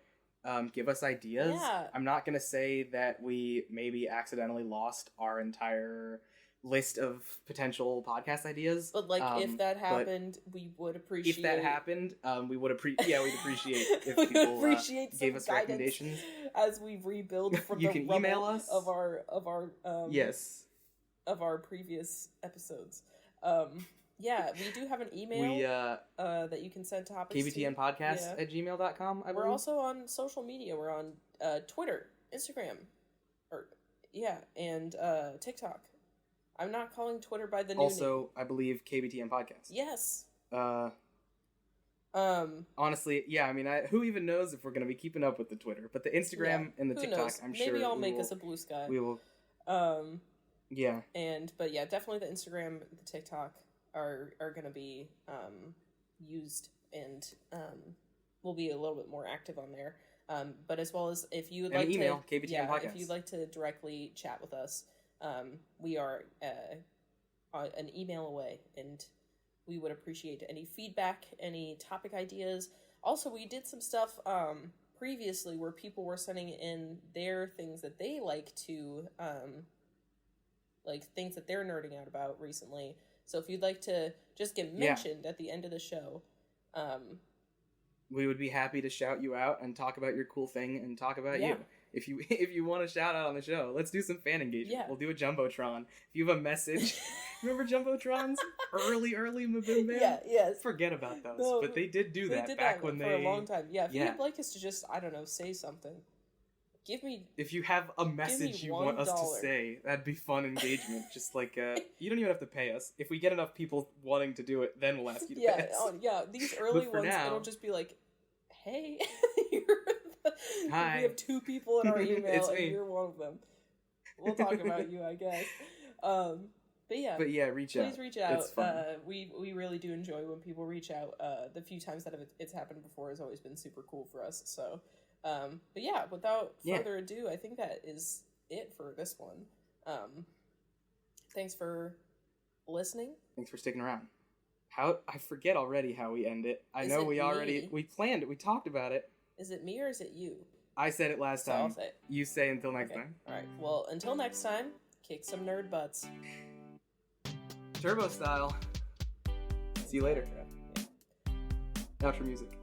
Give us ideas. Yeah. I'm not going to say that we maybe accidentally lost our entire list of potential podcast ideas. But if that happened, we would appreciate. If that happened, we'd appreciate if we people would appreciate gave us recommendations as we rebuild from you the can rubble email us of our yes of our previous episodes. Yeah, we do have an email that you can send topics kbtnpodcast at gmail.com. We're also on social media. We're on Twitter, Instagram, and TikTok. I'm not calling Twitter by the new name. I believe KBTN Podcast. Yes. Honestly, yeah, I mean, who even knows if we're going to be keeping up with the Twitter, but the Instagram and the TikTok, knows? I'm sure maybe I'll make us a blue sky. We will. Yeah. But definitely the Instagram, the TikTok are going to be used, and we'll be a little bit more active on there. But as well as if you would like email, KBTN Podcast. If you'd like to directly chat with us, we are an email away, and we would appreciate any feedback, any topic ideas. Also, we did some stuff previously where people were sending in their things that they like to, things that they're nerding out about recently. So if you'd like to just get mentioned at the end of the show, we would be happy to shout you out and talk about your cool thing and talk about you. If you want to shout out on the show, let's do some fan engagement. Yeah. We'll do a Jumbotron. If you have a message, remember Jumbotrons? early Mabim Yeah, yes. Forget about those. No, but they did do that back when for a long time. Yeah, if you'd like us to just, I don't know, say something. If you have a message you want us to say, that'd be fun engagement. Just you don't even have to pay us. If we get enough people wanting to do it, then we'll ask you to pay us. These early ones, it'll just be like, hey, hi. We have 2 people in our email, and you're one of them. We'll talk about you, I guess. But yeah, reach out. Please reach out. It's fun. We really do enjoy when people reach out. The few times that it's happened before has always been super cool for us. So, without further ado, I think that is it for this one. Thanks for listening. Thanks for sticking around. I forget already how we end it. I know we planned it. We talked about it. Is it me or is it you? I said it last time. I'll say it. You say until next time. All right. Well, until next time, kick some nerd butts. Turbo style. See you later. Outro music.